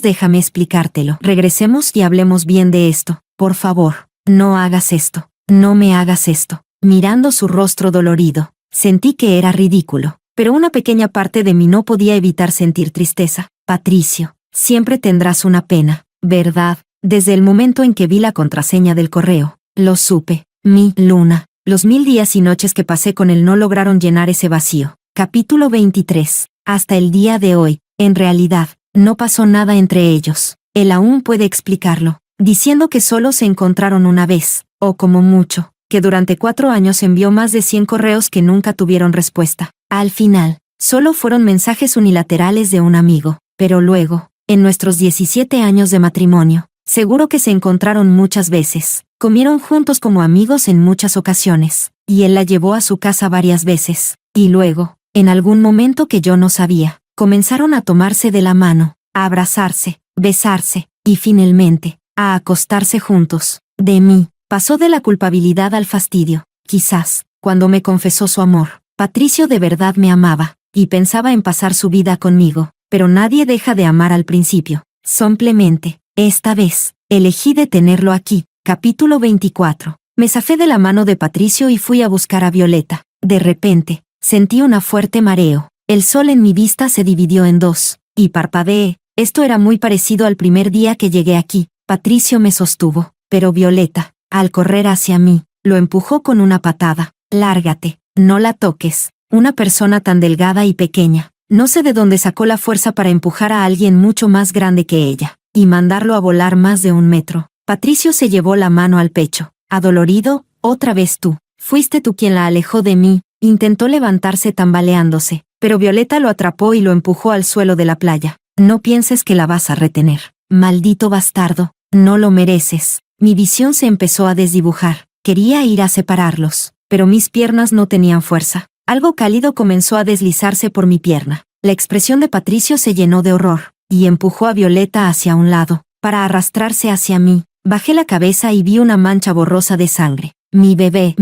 déjame explicártelo. Regresemos y hablemos bien de esto. Por favor, no hagas esto. No me hagas esto. Mirando su rostro dolorido, sentí que era ridículo, pero una pequeña parte de mí no podía evitar sentir tristeza. Patricio, siempre tendrás una pena, ¿verdad? Desde el momento en que vi la contraseña del correo, lo supe. Mi Luna. Los 1000 días y noches que pasé con él no lograron llenar ese vacío. Capítulo 23. Hasta el día de hoy, en realidad, no pasó nada entre ellos. Él aún puede explicarlo, diciendo que solo se encontraron una vez, o como mucho, que durante 4 años envió más de 100 correos que nunca tuvieron respuesta. Al final, solo fueron mensajes unilaterales de un amigo, pero luego, en nuestros 17 años de matrimonio, seguro que se encontraron muchas veces. Comieron juntos como amigos en muchas ocasiones, y él la llevó a su casa varias veces. Y luego, en algún momento que yo no sabía, comenzaron a tomarse de la mano, a abrazarse, besarse, y finalmente, a acostarse juntos. De mí, pasó de la culpabilidad al fastidio. Quizás, cuando me confesó su amor, Patricio de verdad me amaba, y pensaba en pasar su vida conmigo. pero nadie deja de amar al principio. Simplemente, esta vez, elegí detenerlo aquí. Capítulo 24. Me zafé de la mano de Patricio y fui a buscar a Violeta. De repente, sentí una fuerte mareo. El sol en mi vista se dividió en dos, y parpadeé. Esto era muy parecido al primer día que llegué aquí. Patricio me sostuvo, pero Violeta, al correr hacia mí, lo empujó con una patada. Lárgate, no la toques. Una persona tan delgada y pequeña. No sé de dónde sacó la fuerza para empujar a alguien mucho más grande que ella, y mandarlo a volar más de 1 metro. Patricio se llevó la mano al pecho. Adolorido, otra vez tú. Fuiste tú quien la alejó de mí. Intentó levantarse tambaleándose, pero Violeta lo atrapó y lo empujó al suelo de la playa. No pienses que la vas a retener. Maldito bastardo, no lo mereces. Mi visión se empezó a desdibujar. Quería ir a separarlos, pero mis piernas no tenían fuerza. Algo cálido comenzó a deslizarse por mi pierna. La expresión de Patricio se llenó de horror, y empujó a Violeta hacia un lado, para arrastrarse hacia mí. Bajé la cabeza y vi una mancha borrosa de sangre. Mi bebé.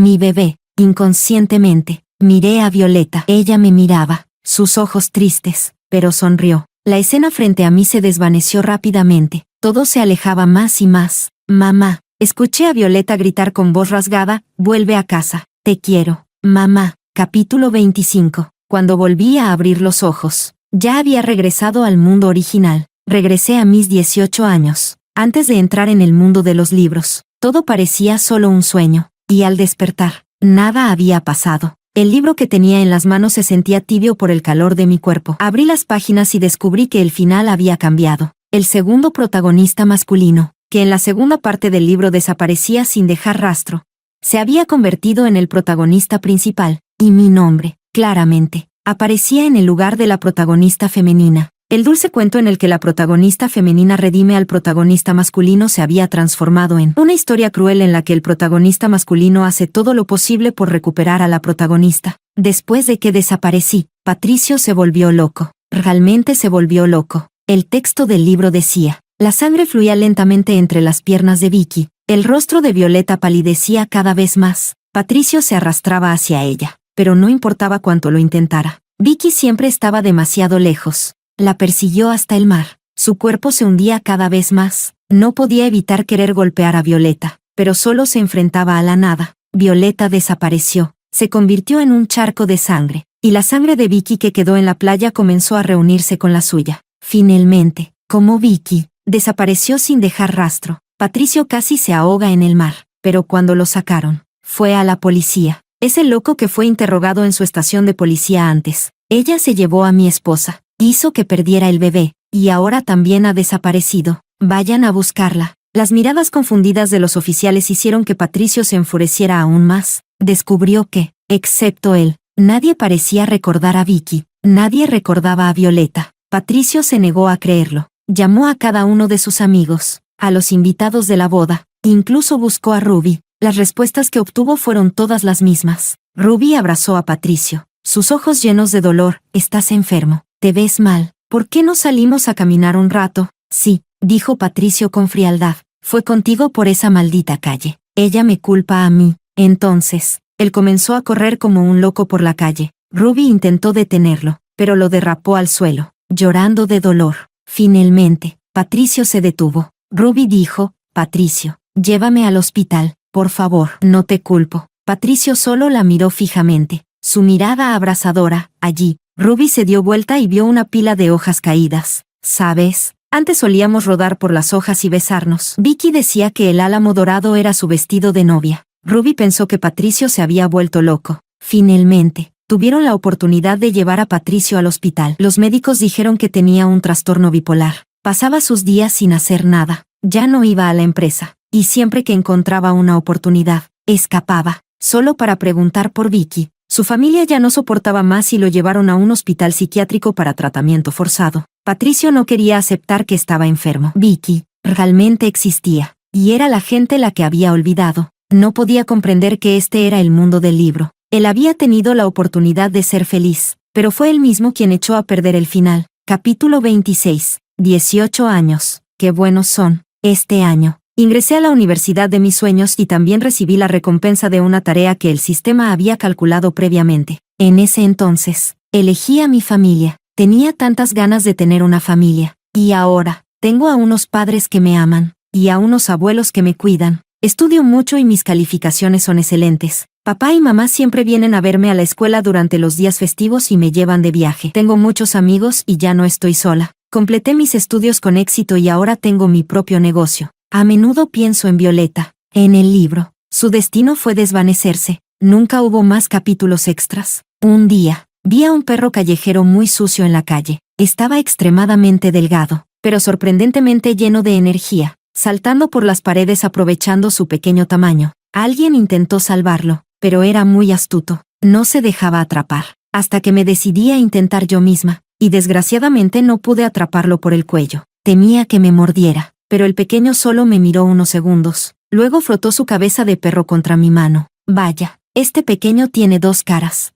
Inconscientemente, miré a Violeta. Ella me miraba, sus ojos tristes, pero sonrió. La escena frente a mí se desvaneció rápidamente. Todo se alejaba más y más. Mamá. Escuché a Violeta gritar con voz rasgada, vuelve a casa. Te quiero, mamá. Capítulo 25. Cuando volví a abrir los ojos, ya había regresado al mundo original. Regresé a mis 18 años. Antes de entrar en el mundo de los libros, todo parecía solo un sueño, y al despertar, nada había pasado. El libro que tenía en las manos se sentía tibio por el calor de mi cuerpo. Abrí las páginas y descubrí que el final había cambiado. El segundo protagonista masculino, que en la segunda parte del libro desaparecía sin dejar rastro, se había convertido en el protagonista principal, y mi nombre, claramente, aparecía en el lugar de la protagonista femenina. El dulce cuento en el que la protagonista femenina redime al protagonista masculino se había transformado en una historia cruel en la que el protagonista masculino hace todo lo posible por recuperar a la protagonista. Después de que desaparecí, Patricio se volvió loco. Realmente se volvió loco. El texto del libro decía: la sangre fluía lentamente entre las piernas de Vicky. El rostro de Violeta palidecía cada vez más. Patricio se arrastraba hacia ella, pero no importaba cuánto lo intentara. Vicky siempre estaba demasiado lejos. La persiguió hasta el mar. Su cuerpo se hundía cada vez más. No podía evitar querer golpear a Violeta, pero solo se enfrentaba a la nada. Violeta desapareció. Se convirtió en un charco de sangre, y la sangre de Vicky que quedó en la playa comenzó a reunirse con la suya. Finalmente, como Vicky desapareció sin dejar rastro, Patricio casi se ahoga en el mar, pero cuando lo sacaron, fue a la policía. Es el loco que fue interrogado en su estación de policía antes. Ella se llevó a mi esposa. Hizo que perdiera el bebé, y ahora también ha desaparecido. Vayan a buscarla. Las miradas confundidas de los oficiales hicieron que Patricio se enfureciera aún más. Descubrió que, excepto él, nadie parecía recordar a Vicky. Nadie recordaba a Violeta. Patricio se negó a creerlo. Llamó a cada uno de sus amigos, a los invitados de la boda. Incluso buscó a Ruby. Las respuestas que obtuvo fueron todas las mismas. Ruby abrazó a Patricio, sus ojos llenos de dolor. Estás enfermo. Te ves mal. ¿Por qué no salimos a caminar un rato? Sí, dijo Patricio con frialdad. Fue contigo por esa maldita calle. Ella me culpa a mí. Entonces, él comenzó a correr como un loco por la calle. Ruby intentó detenerlo, pero lo derrapó al suelo, llorando de dolor. Finalmente, Patricio se detuvo. Ruby dijo: Patricio, llévame al hospital, por favor. No te culpo. Patricio solo la miró fijamente, su mirada abrasadora. Allí, Ruby se dio vuelta y vio una pila de hojas caídas. ¿Sabes? Antes solíamos rodar por las hojas y besarnos. Vicky decía que el álamo dorado era su vestido de novia. Ruby pensó que Patricio se había vuelto loco. Finalmente, tuvieron la oportunidad de llevar a Patricio al hospital. Los médicos dijeron que tenía un trastorno bipolar. Pasaba sus días sin hacer nada. Ya no iba a la empresa. Y siempre que encontraba una oportunidad, escapaba, solo para preguntar por Vicky. Su familia ya no soportaba más y lo llevaron a un hospital psiquiátrico para tratamiento forzado. Patricio no quería aceptar que estaba enfermo. Vicky realmente existía, y era la gente la que había olvidado. No podía comprender que este era el mundo del libro. Él había tenido la oportunidad de ser feliz, pero fue él mismo quien echó a perder el final. Capítulo 26. 18 años. Qué buenos son. Este año ingresé a la universidad de mis sueños y también recibí la recompensa de una tarea que el sistema había calculado previamente. En ese entonces, elegí a mi familia. Tenía tantas ganas de tener una familia. Y ahora, tengo a unos padres que me aman, y a unos abuelos que me cuidan. Estudio mucho y mis calificaciones son excelentes. Papá y mamá siempre vienen a verme a la escuela durante los días festivos y me llevan de viaje. Tengo muchos amigos y ya no estoy sola. Completé mis estudios con éxito y ahora tengo mi propio negocio. A menudo pienso en Violeta. En el libro, su destino fue desvanecerse. Nunca hubo más capítulos extras. Un día, vi a un perro callejero muy sucio en la calle. Estaba extremadamente delgado, pero sorprendentemente lleno de energía, saltando por las paredes aprovechando su pequeño tamaño. Alguien intentó salvarlo, pero era muy astuto. No se dejaba atrapar, hasta que me decidí a intentar yo misma, y desgraciadamente no pude atraparlo por el cuello. Temía que me mordiera, pero el pequeño solo me miró unos segundos. Luego frotó su cabeza de perro contra mi mano. Vaya, este pequeño tiene dos caras.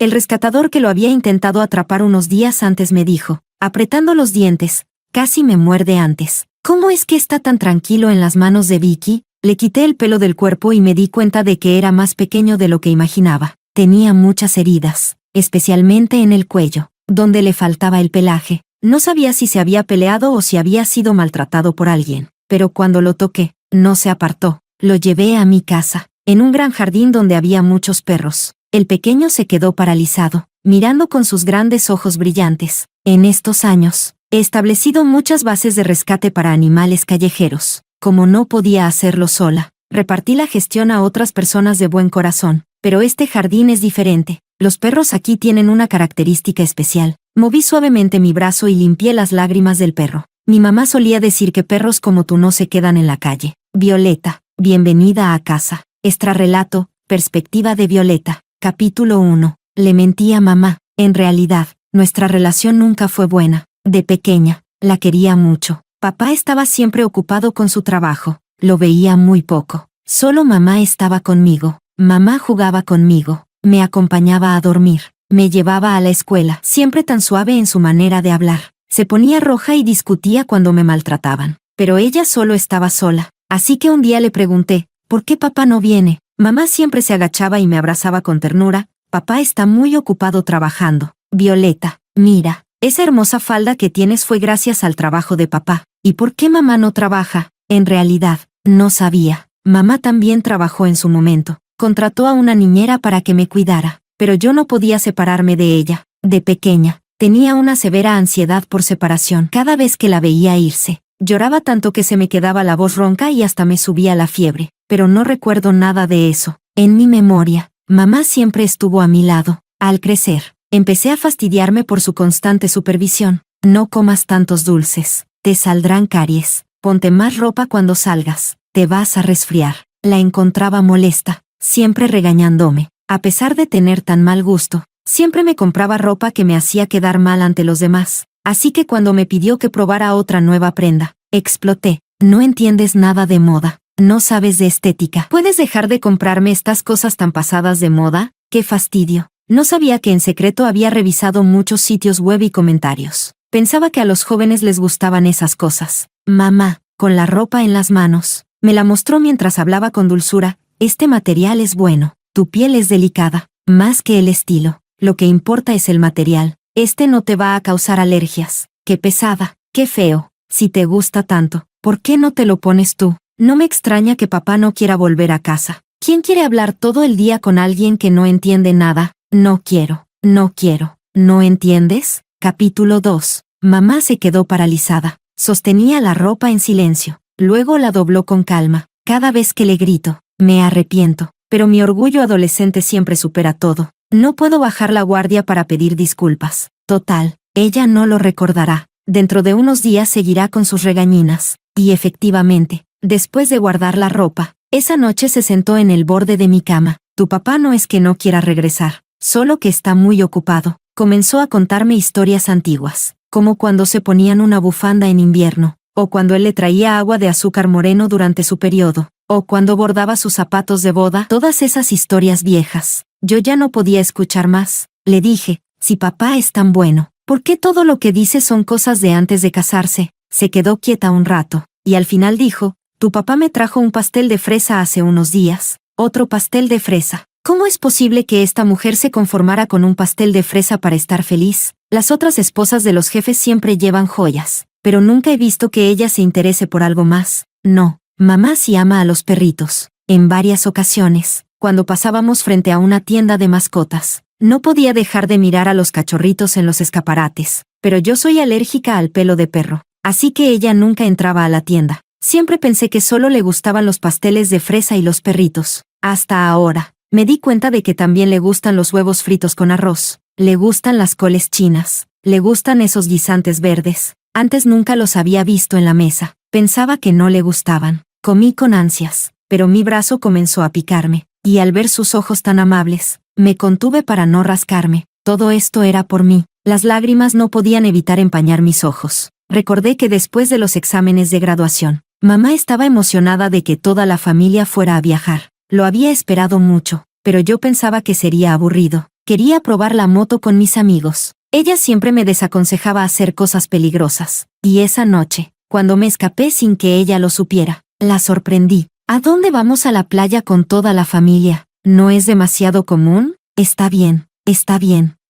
El rescatador que lo había intentado atrapar unos días antes me dijo, apretando los dientes, casi me muerde antes. ¿Cómo es que está tan tranquilo en las manos de Vicky? Le quité el pelo del cuerpo y me di cuenta de que era más pequeño de lo que imaginaba. Tenía muchas heridas, especialmente en el cuello, donde le faltaba el pelaje. No sabía si se había peleado o si había sido maltratado por alguien, pero cuando lo toqué, no se apartó. Lo llevé a mi casa, en un gran jardín donde había muchos perros. El pequeño se quedó paralizado, mirando con sus grandes ojos brillantes. En estos años, he establecido muchas bases de rescate para animales callejeros. Como no podía hacerlo sola, repartí la gestión a otras personas de buen corazón. Pero este jardín es diferente. Los perros aquí tienen una característica especial. Moví suavemente mi brazo y limpié las lágrimas del perro. Mi mamá solía decir que perros como tú no se quedan en la calle. Violeta, bienvenida a casa. Extrarrelato, perspectiva de Violeta. Capítulo 1. Le mentí a mamá. En realidad, nuestra relación nunca fue buena. De pequeña, la quería mucho. Papá estaba siempre ocupado con su trabajo. Lo veía muy poco. Solo mamá estaba conmigo. Mamá jugaba conmigo. Me acompañaba a dormir. Me llevaba a la escuela. Siempre tan suave en su manera de hablar. Se ponía roja y discutía cuando me maltrataban. Pero ella solo estaba sola. Así que un día le pregunté, ¿por qué papá no viene? Mamá siempre se agachaba y me abrazaba con ternura. Papá está muy ocupado trabajando. Violeta, mira, esa hermosa falda que tienes fue gracias al trabajo de papá. ¿Y por qué mamá no trabaja? En realidad, no sabía. Mamá también trabajó en su momento. Contrató a una niñera para que me cuidara, pero yo no podía separarme de ella. De pequeña, tenía una severa ansiedad por separación. Cada vez que la veía irse, lloraba tanto que se me quedaba la voz ronca y hasta me subía la fiebre. Pero no recuerdo nada de eso. En mi memoria, mamá siempre estuvo a mi lado. Al crecer, empecé a fastidiarme por su constante supervisión. No comas tantos dulces, te saldrán caries. Ponte más ropa cuando salgas, te vas a resfriar. La encontraba molesta, siempre regañándome. A pesar de tener tan mal gusto, siempre me compraba ropa que me hacía quedar mal ante los demás. Así que cuando me pidió que probara otra nueva prenda, exploté. No entiendes nada de moda. No sabes de estética. ¿Puedes dejar de comprarme estas cosas tan pasadas de moda? ¡Qué fastidio! No sabía que en secreto había revisado muchos sitios web y comentarios. Pensaba que a los jóvenes les gustaban esas cosas. Mamá, con la ropa en las manos, me la mostró mientras hablaba con dulzura. Este material es bueno. Tu piel es delicada. Más que el estilo. Lo que importa es el material. Este no te va a causar alergias. ¡Qué pesada! ¡Qué feo! Si te gusta tanto, ¿por qué no te lo pones tú? No me extraña que papá no quiera volver a casa. ¿Quién quiere hablar todo el día con alguien que no entiende nada? No quiero, no quiero. ¿No entiendes? Capítulo 2. Mamá se quedó paralizada. Sostenía la ropa en silencio. Luego la dobló con calma. Cada vez que le grito, me arrepiento. Pero mi orgullo adolescente siempre supera todo. No puedo bajar la guardia para pedir disculpas. Total, ella no lo recordará. Dentro de unos días seguirá con sus regañinas. Y efectivamente, después de guardar la ropa, esa noche se sentó en el borde de mi cama. Tu papá no es que no quiera regresar, solo que está muy ocupado. Comenzó a contarme historias antiguas, como cuando se ponían una bufanda en invierno, o cuando él le traía agua de azúcar moreno durante su periodo, o cuando bordaba sus zapatos de boda. Todas esas historias viejas. Yo ya no podía escuchar más. Le dije, si papá es tan bueno, ¿por qué todo lo que dice son cosas de antes de casarse? Se quedó quieta un rato, y al final dijo, tu papá me trajo un pastel de fresa hace unos días. Otro pastel de fresa. ¿Cómo es posible que esta mujer se conformara con un pastel de fresa para estar feliz? Las otras esposas de los jefes siempre llevan joyas, pero nunca he visto que ella se interese por algo más. No, mamá sí ama a los perritos. En varias ocasiones, cuando pasábamos frente a una tienda de mascotas, no podía dejar de mirar a los cachorritos en los escaparates, pero yo soy alérgica al pelo de perro, así que ella nunca entraba a la tienda. Siempre pensé que solo le gustaban los pasteles de fresa y los perritos. Hasta ahora, me di cuenta de que también le gustan los huevos fritos con arroz, le gustan las coles chinas, le gustan esos guisantes verdes. Antes nunca los había visto en la mesa, pensaba que no le gustaban. Comí con ansias, pero mi brazo comenzó a picarme, y al ver sus ojos tan amables, me contuve para no rascarme. Todo esto era por mí. Las lágrimas no podían evitar empañar mis ojos. Recordé que después de los exámenes de graduación, mamá estaba emocionada de que toda la familia fuera a viajar. Lo había esperado mucho, pero yo pensaba que sería aburrido. Quería probar la moto con mis amigos. Ella siempre me desaconsejaba hacer cosas peligrosas. Y esa noche, cuando me escapé sin que ella lo supiera, la sorprendí. ¿A dónde vamos? A la playa con toda la familia. ¿No es demasiado común? Está bien,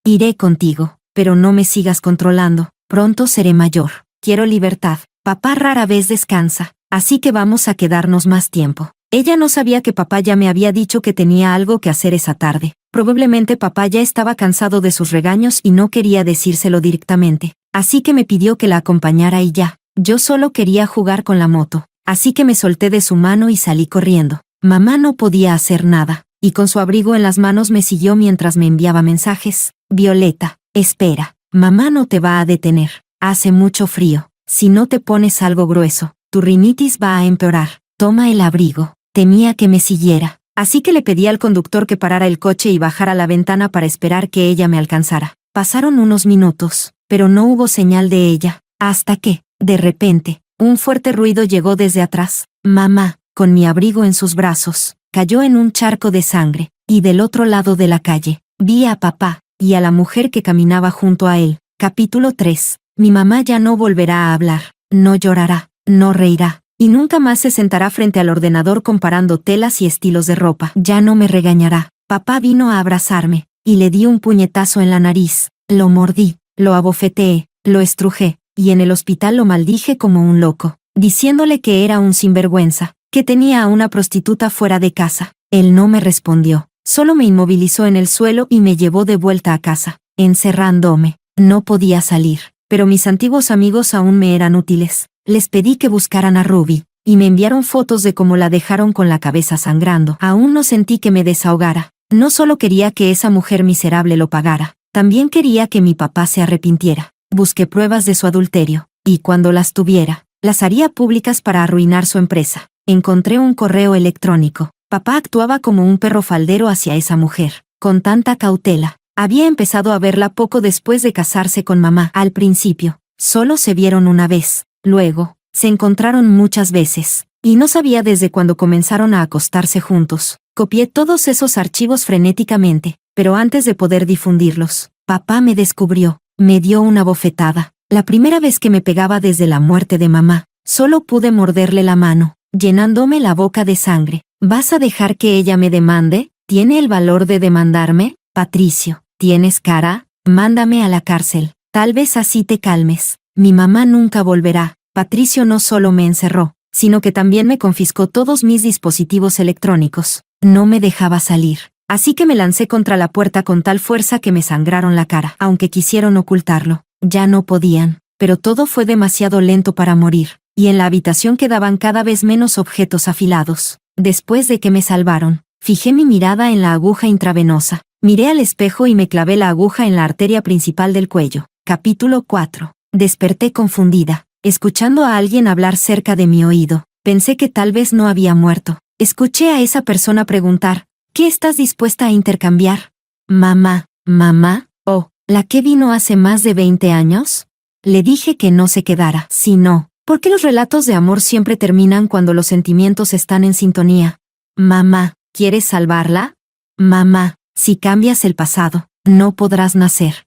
iré contigo, pero no me sigas controlando. Pronto seré mayor. Quiero libertad. Papá rara vez descansa, así que vamos a quedarnos más tiempo. Ella no sabía que papá ya me había dicho que tenía algo que hacer esa tarde. Probablemente papá ya estaba cansado de sus regaños y no quería decírselo directamente, así que me pidió que la acompañara y ya. Yo solo quería jugar con la moto, así que me solté de su mano y salí corriendo. Mamá no podía hacer nada, y con su abrigo en las manos me siguió mientras me enviaba mensajes. Violeta, espera, mamá no te va a detener. Hace mucho frío. Si no te pones algo grueso, tu rinitis va a empeorar. Toma el abrigo. Temía que me siguiera, así que le pedí al conductor que parara el coche y bajara la ventana para esperar que ella me alcanzara. Pasaron unos minutos, pero no hubo señal de ella, hasta que, de repente, un fuerte ruido llegó desde atrás. Mamá, con mi abrigo en sus brazos, cayó en un charco de sangre, y del otro lado de la calle, vi a papá, y a la mujer que caminaba junto a él. Capítulo 3. Mi mamá ya no volverá a hablar, no llorará, no reirá, y nunca más se sentará frente al ordenador comparando telas y estilos de ropa. Ya no me regañará. Papá vino a abrazarme, y le di un puñetazo en la nariz. Lo mordí, lo abofeteé, lo estrujé, y en el hospital lo maldije como un loco, diciéndole que era un sinvergüenza, que tenía a una prostituta fuera de casa. Él no me respondió, solo me inmovilizó en el suelo y me llevó de vuelta a casa, encerrándome. No podía salir, pero mis antiguos amigos aún me eran útiles. Les pedí que buscaran a Ruby, y me enviaron fotos de cómo la dejaron con la cabeza sangrando. Aún no sentí que me desahogara. No solo quería que esa mujer miserable lo pagara, también quería que mi papá se arrepintiera. Busqué pruebas de su adulterio, y cuando las tuviera, las haría públicas para arruinar su empresa. Encontré un correo electrónico. Papá actuaba como un perro faldero hacia esa mujer, con tanta cautela. Había empezado a verla poco después de casarse con mamá. Al principio, solo se vieron una vez. Luego, se encontraron muchas veces, y no sabía desde cuándo comenzaron a acostarse juntos. Copié todos esos archivos frenéticamente, pero antes de poder difundirlos, papá me descubrió, me dio una bofetada. La primera vez que me pegaba desde la muerte de mamá, solo pude morderle la mano, llenándome la boca de sangre. ¿Vas a dejar que ella me demande? ¿Tiene el valor de demandarme? Patricio, ¿tienes cara? Mándame a la cárcel, tal vez así te calmes. Mi mamá nunca volverá. Patricio no solo me encerró, sino que también me confiscó todos mis dispositivos electrónicos. No me dejaba salir, así que me lancé contra la puerta con tal fuerza que me sangraron la cara. Aunque quisieron ocultarlo, ya no podían, pero todo fue demasiado lento para morir, y en la habitación quedaban cada vez menos objetos afilados. Después de que me salvaron, fijé mi mirada en la aguja intravenosa, miré al espejo y me clavé la aguja en la arteria principal del cuello. Capítulo 4. Desperté confundida, escuchando a alguien hablar cerca de mi oído. Pensé que tal vez no había muerto. Escuché a esa persona preguntar, ¿qué estás dispuesta a intercambiar? Mamá, oh, ¿la que vino hace más de 20 años? Le dije que no se quedara. Si no, ¿por qué los relatos de amor siempre terminan cuando los sentimientos están en sintonía? Mamá, ¿quieres salvarla? Mamá, si cambias el pasado, no podrás nacer.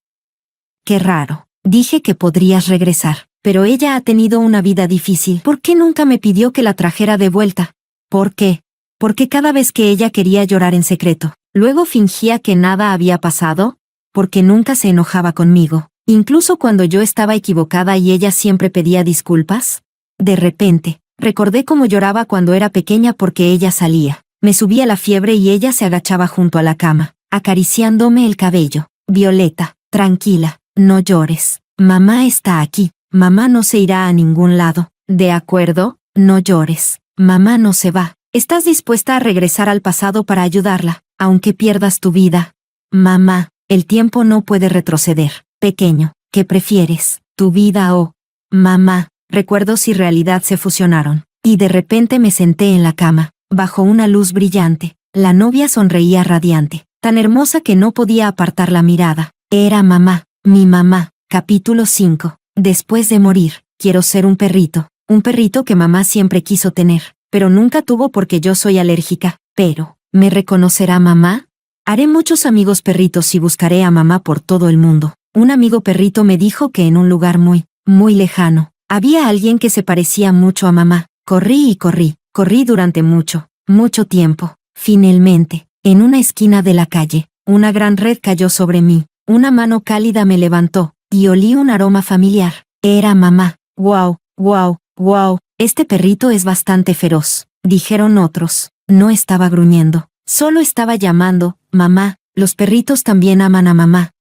Qué raro. Dije que podrías regresar, pero ella ha tenido una vida difícil. ¿Por qué nunca me pidió que la trajera de vuelta? ¿Por qué? Porque cada vez que ella quería llorar en secreto, luego fingía que nada había pasado. Porque nunca se enojaba conmigo. incluso cuando yo estaba equivocada y ella siempre pedía disculpas. De repente, recordé cómo lloraba cuando era pequeña porque ella salía. Me subía la fiebre y ella se agachaba junto a la cama, acariciándome el cabello. Violeta, tranquila, no llores. Mamá está aquí. Mamá no se irá a ningún lado. ¿De acuerdo? No llores. Mamá no se va. ¿Estás dispuesta a regresar al pasado para ayudarla, aunque pierdas tu vida? Mamá, el tiempo no puede retroceder. Pequeño, ¿qué prefieres? ¿Tu vida o...? Mamá, recuerdos y realidad se fusionaron. Y de repente me senté en la cama, bajo una luz brillante. La novia sonreía radiante, tan hermosa que no podía apartar la mirada. Era mamá, mi mamá. Capítulo 5. Después de morir, quiero ser un perrito que mamá siempre quiso tener, pero nunca tuvo porque yo soy alérgica. Pero, ¿me reconocerá mamá? Haré muchos amigos perritos y buscaré a mamá por todo el mundo. Un amigo perrito me dijo que en un lugar muy, muy lejano, había alguien que se parecía mucho a mamá. Corrí y corrí durante mucho, mucho tiempo. Finalmente, en una esquina de la calle, una gran red cayó sobre mí. Una mano cálida me levantó, y olí un aroma familiar. Era mamá. ¡Wow, wow, wow! Este perrito es bastante feroz, dijeron otros. No estaba gruñendo, solo estaba llamando, mamá. Los perritos también aman a mamá.